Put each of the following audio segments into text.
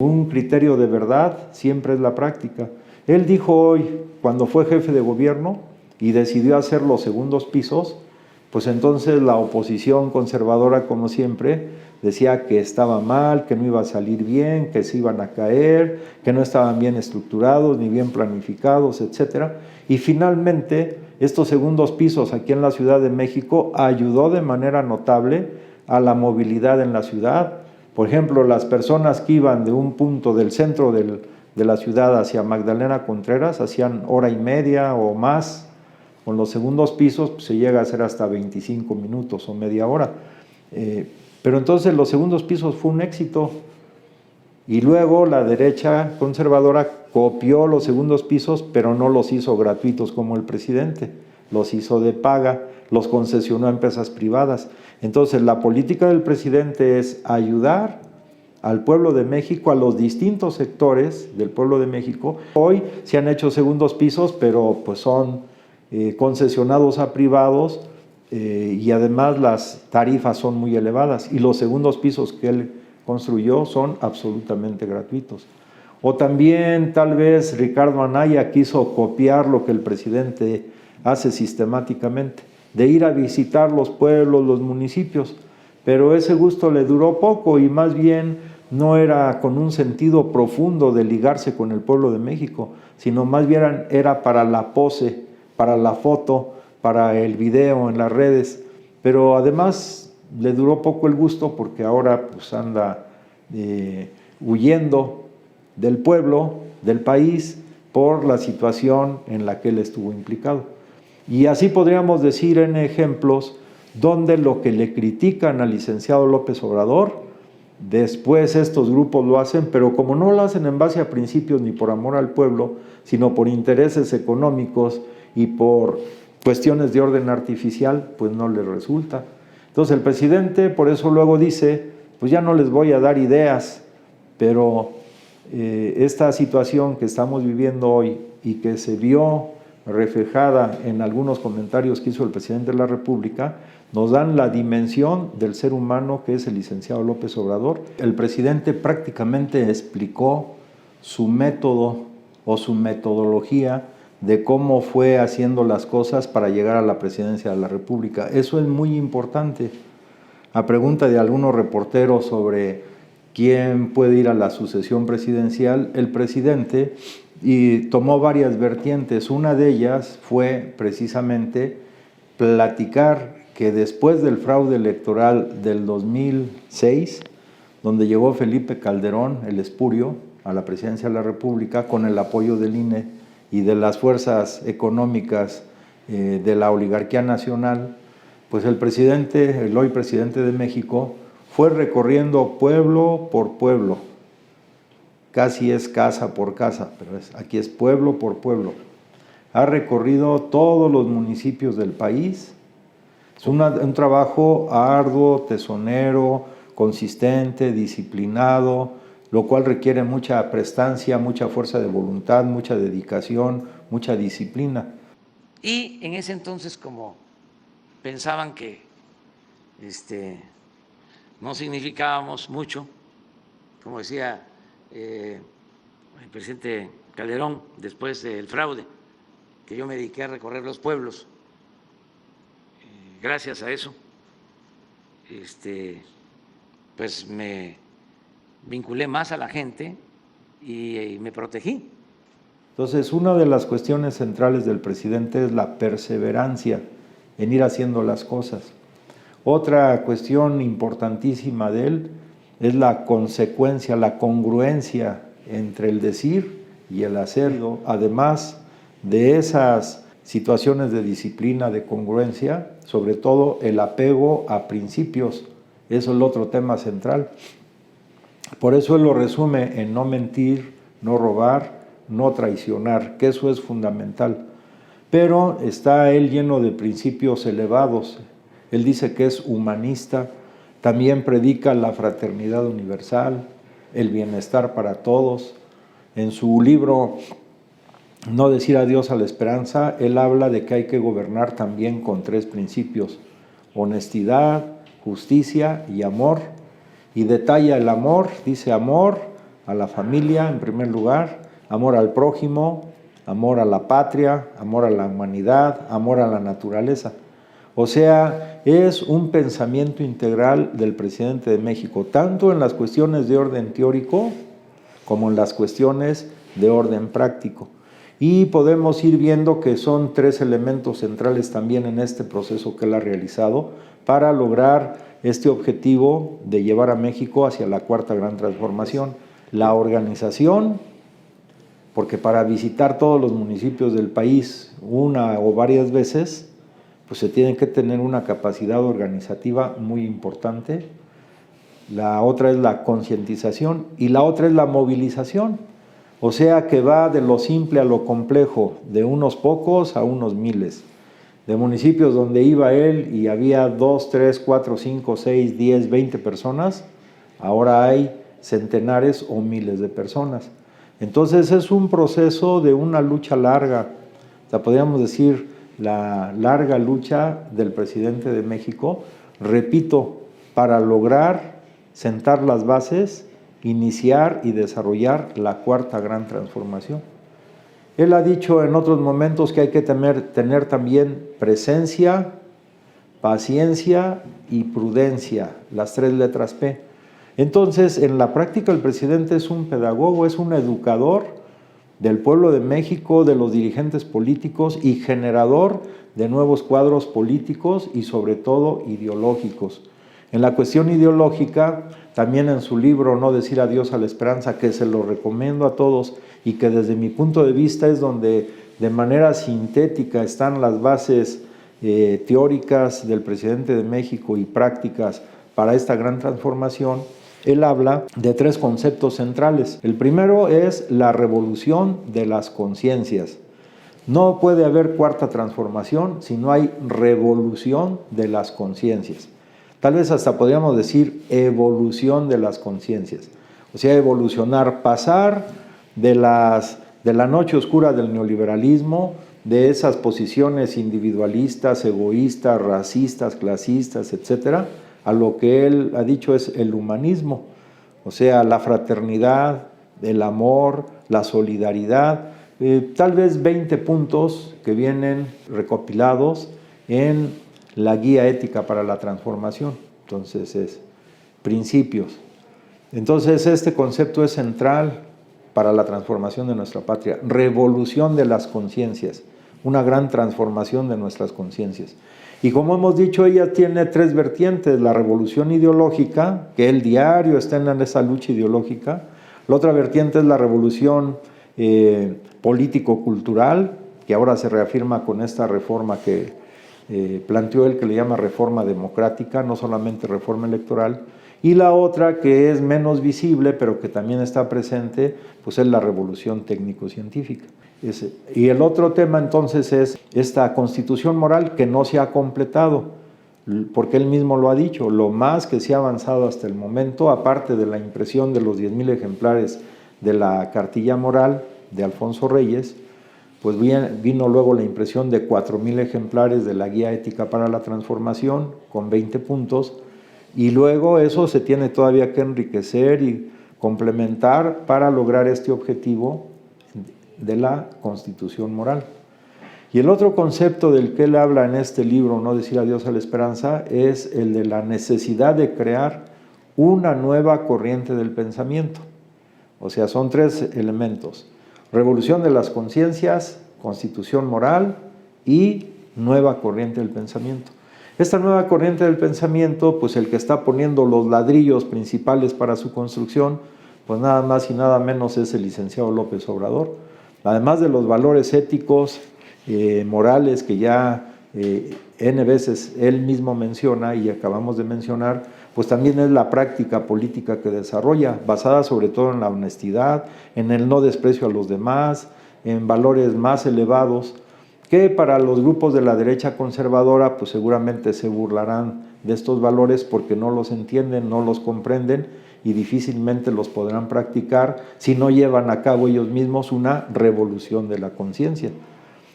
Un criterio de verdad siempre es la práctica. Él dijo hoy, cuando fue jefe de gobierno y decidió hacer los segundos pisos, pues entonces la oposición conservadora, como siempre, decía que estaba mal, que no iba a salir bien, que se iban a caer, que no estaban bien estructurados ni bien planificados, etc. Y finalmente, estos segundos pisos aquí en la Ciudad de México ayudó de manera notable a la movilidad en la ciudad. Por ejemplo, las personas que iban de un punto del centro de la ciudad hacia Magdalena Contreras hacían hora y media o más. Con los segundos pisos pues, se llega a hacer hasta 25 minutos o media hora. Pero entonces los segundos pisos fue un éxito. Y luego la derecha conservadora copió los segundos pisos, pero no los hizo gratuitos como el presidente. Los hizo de paga, los concesionó a empresas privadas. Entonces la política del presidente es ayudar al pueblo de México, a los distintos sectores del pueblo de México. Hoy se han hecho segundos pisos, pero pues son concesionados a privados y además las tarifas son muy elevadas y los segundos pisos que él construyó son absolutamente gratuitos. O también tal vez Ricardo Anaya quiso copiar lo que el presidente hace sistemáticamente, de ir a visitar los pueblos, los municipios, pero ese gusto le duró poco y más bien no era con un sentido profundo de ligarse con el pueblo de México, sino más bien era para la pose, para la foto, para el video en las redes, pero además le duró poco el gusto porque ahora pues anda huyendo del pueblo, del país, por la situación en la que él estuvo implicado. Y así podríamos decir en ejemplos donde lo que le critican al licenciado López Obrador, después estos grupos lo hacen, pero como no lo hacen en base a principios ni por amor al pueblo, sino por intereses económicos y por cuestiones de orden artificial, pues no les resulta. Entonces el presidente por eso luego dice, pues ya no les voy a dar ideas, pero esta situación que estamos viviendo hoy y que se vio reflejada en algunos comentarios que hizo el presidente de la República, nos dan la dimensión del ser humano que es el licenciado López Obrador. El presidente prácticamente explicó su método o su metodología de cómo fue haciendo las cosas para llegar a la presidencia de la República. Eso es muy importante. A pregunta de algunos reporteros sobre quién puede ir a la sucesión presidencial, el presidente tomó varias vertientes. Una de ellas fue precisamente platicar que después del fraude electoral del 2006, donde llegó Felipe Calderón, el espurio, a la presidencia de la República con el apoyo del INE y de las fuerzas económicas de la oligarquía nacional, pues el presidente, el hoy presidente de México, fue recorriendo pueblo por pueblo, casi es casa por casa, pero aquí es pueblo por pueblo. Ha recorrido todos los municipios del país. Es un trabajo arduo, tesonero, consistente, disciplinado, lo cual requiere mucha prestancia, mucha fuerza de voluntad, mucha dedicación, mucha disciplina. Y en ese entonces, como pensaban que no significábamos mucho, como decía el presidente Calderón después del fraude, que yo me dediqué a recorrer los pueblos. Gracias a eso, pues me vinculé más a la gente y me protegí. Entonces, una de las cuestiones centrales del presidente es la perseverancia en ir haciendo las cosas. Otra cuestión importantísima de él es la consecuencia, la congruencia entre el decir y el hacerlo, además de esas situaciones de disciplina, de congruencia, sobre todo el apego a principios. Eso es el otro tema central. Por eso él lo resume en no mentir, no robar, no traicionar, que eso es fundamental. Pero está él lleno de principios elevados. Él dice que es humanista, también predica la fraternidad universal, el bienestar para todos. En su libro No decir adiós a la esperanza, él habla de que hay que gobernar también con 3 principios: honestidad, justicia y amor. Y detalla el amor, dice amor a la familia en primer lugar, amor al prójimo, amor a la patria, amor a la humanidad, amor a la naturaleza. O sea, es un pensamiento integral del presidente de México, tanto en las cuestiones de orden teórico como en las cuestiones de orden práctico. Y podemos ir viendo que son tres elementos centrales también en este proceso que él ha realizado para lograr este objetivo de llevar a México hacia la cuarta gran transformación. La organización, porque para visitar todos los municipios del país una o varias veces, pues se tiene que tener una capacidad organizativa muy importante. La otra es la concientización y la otra es la movilización. O sea que va de lo simple a lo complejo, de unos pocos a unos miles. De municipios donde iba él y había 2, 3, 4, 5, 6, 10, 20 personas, ahora hay centenares o miles de personas. Entonces es un proceso de una lucha larga, o sea, podríamos decir la larga lucha del presidente de México, repito, para lograr sentar las bases, iniciar y desarrollar la cuarta gran transformación. Él ha dicho en otros momentos que hay que tener también presencia, paciencia y prudencia, las tres letras P. Entonces, en la práctica el presidente es un pedagogo, es un educador del pueblo de México, de los dirigentes políticos y generador de nuevos cuadros políticos y sobre todo ideológicos. En la cuestión ideológica, también en su libro No decir adiós a la esperanza, que se lo recomiendo a todos y que desde mi punto de vista es donde de manera sintética están las bases teóricas del presidente de México y prácticas para esta gran transformación, él habla de tres conceptos centrales. El primero es la revolución de las conciencias. No puede haber cuarta transformación si no hay revolución de las conciencias. Tal vez hasta podríamos decir evolución de las conciencias. O sea, evolucionar, pasar de la noche oscura del neoliberalismo, de esas posiciones individualistas, egoístas, racistas, clasistas, etcétera, a lo que él ha dicho es el humanismo, o sea, la fraternidad, el amor, la solidaridad, tal vez 20 puntos que vienen recopilados en la guía ética para la transformación. Entonces es principios. Entonces este concepto es central para la transformación de nuestra patria, revolución de las conciencias, una gran transformación de nuestras conciencias. Y como hemos dicho, ella tiene tres vertientes: la revolución ideológica, que él diario está en esa lucha ideológica; la otra vertiente es la revolución político-cultural, que ahora se reafirma con esta reforma que planteó él, que le llama reforma democrática, no solamente reforma electoral; y la otra, que es menos visible, pero que también está presente, pues es la revolución técnico-científica. Y el otro tema entonces es esta constitución moral que no se ha completado, porque él mismo lo ha dicho, lo más que se ha avanzado hasta el momento, aparte de la impresión de los 10,000 ejemplares de la cartilla moral de Alfonso Reyes, pues vino luego la impresión de 4,000 ejemplares de la guía ética para la transformación con 20 puntos, y luego eso se tiene todavía que enriquecer y complementar para lograr este objetivo de la constitución moral. Y el otro concepto del que él habla en este libro, No decir adiós a la esperanza, es el de la necesidad de crear una nueva corriente del pensamiento. O sea, son tres elementos: revolución de las conciencias, constitución moral y nueva corriente del pensamiento. Esta nueva corriente del pensamiento, pues el que está poniendo los ladrillos principales para su construcción, pues nada más y nada menos es el licenciado López Obrador. Además de los valores éticos, morales que ya N veces él mismo menciona y acabamos de mencionar, pues también es la práctica política que desarrolla, basada sobre todo en la honestidad, en el no desprecio a los demás, en valores más elevados, que para los grupos de la derecha conservadora pues seguramente se burlarán de estos valores porque no los entienden, no los comprenden y difícilmente los podrán practicar si no llevan a cabo ellos mismos una revolución de la conciencia.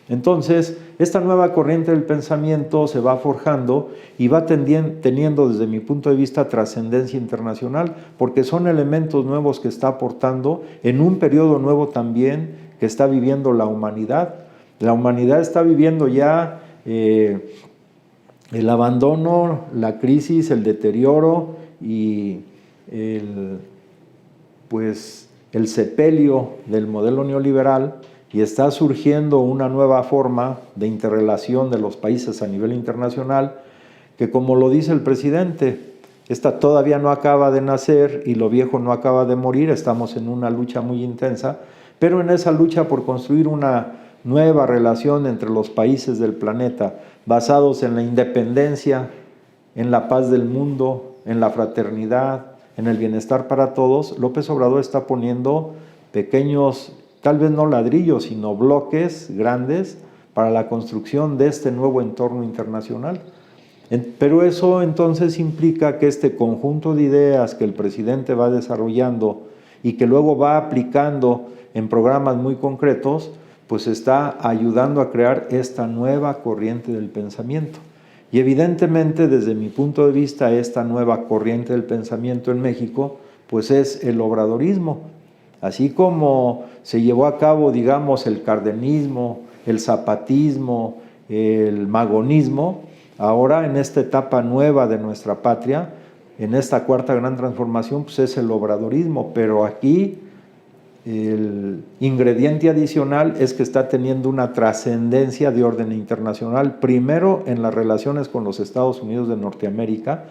Entonces, esta nueva corriente del pensamiento se va forjando y va teniendo, desde mi punto de vista, trascendencia internacional, porque son elementos nuevos que está aportando en un periodo nuevo también que está viviendo la humanidad. La humanidad está viviendo ya el abandono, la crisis, el deterioro y el sepelio del modelo neoliberal, y está surgiendo una nueva forma de interrelación de los países a nivel internacional que, como lo dice el presidente, esta todavía no acaba de nacer y lo viejo no acaba de morir. Estamos en una lucha muy intensa, pero en esa lucha por construir una nueva relación entre los países del planeta basados en la independencia, en la paz del mundo, en la fraternidad, en el bienestar para todos, López Obrador está poniendo pequeños, tal vez no ladrillos, sino bloques grandes para la construcción de este nuevo entorno internacional. Pero eso entonces implica que este conjunto de ideas que el presidente va desarrollando y que luego va aplicando en programas muy concretos, pues está ayudando a crear esta nueva corriente del pensamiento. Y evidentemente, desde mi punto de vista, esta nueva corriente del pensamiento en México, pues es el obradorismo. Así como se llevó a cabo, digamos, el cardenismo, el zapatismo, el magonismo, ahora en esta etapa nueva de nuestra patria, en esta cuarta gran transformación, pues es el obradorismo. Pero aquí el ingrediente adicional es que está teniendo una trascendencia de orden internacional, primero en las relaciones con los Estados Unidos de Norteamérica,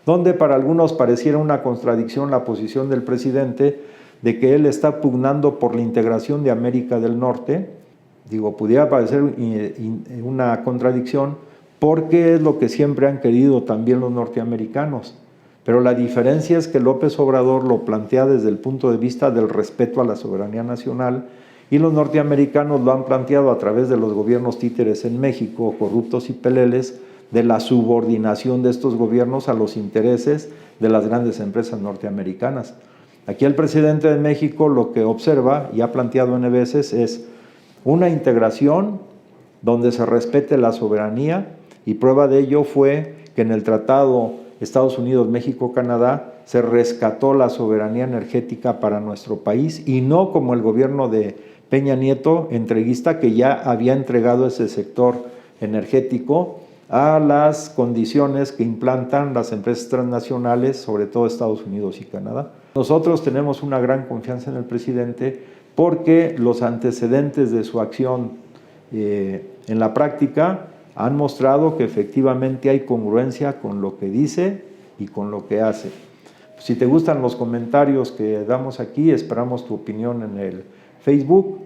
donde para algunos pareciera una contradicción la posición del presidente de que él está pugnando por la integración de América del Norte. Digo, pudiera parecer una contradicción porque es lo que siempre han querido también los norteamericanos. Pero la diferencia es que López Obrador lo plantea desde el punto de vista del respeto a la soberanía nacional, y los norteamericanos lo han planteado a través de los gobiernos títeres en México, corruptos y peleles, de la subordinación de estos gobiernos a los intereses de las grandes empresas norteamericanas. Aquí el presidente de México lo que observa y ha planteado N veces es una integración donde se respete la soberanía, y prueba de ello fue que en el Tratado Estados Unidos, México, Canadá, se rescató la soberanía energética para nuestro país, y no como el gobierno de Peña Nieto, entreguista, que ya había entregado ese sector energético a las condiciones que implantan las empresas transnacionales, sobre todo Estados Unidos y Canadá. Nosotros tenemos una gran confianza en el presidente porque los antecedentes de su acción en la práctica han mostrado que efectivamente hay congruencia con lo que dice y con lo que hace. Si te gustan los comentarios que damos aquí, esperamos tu opinión en el Facebook.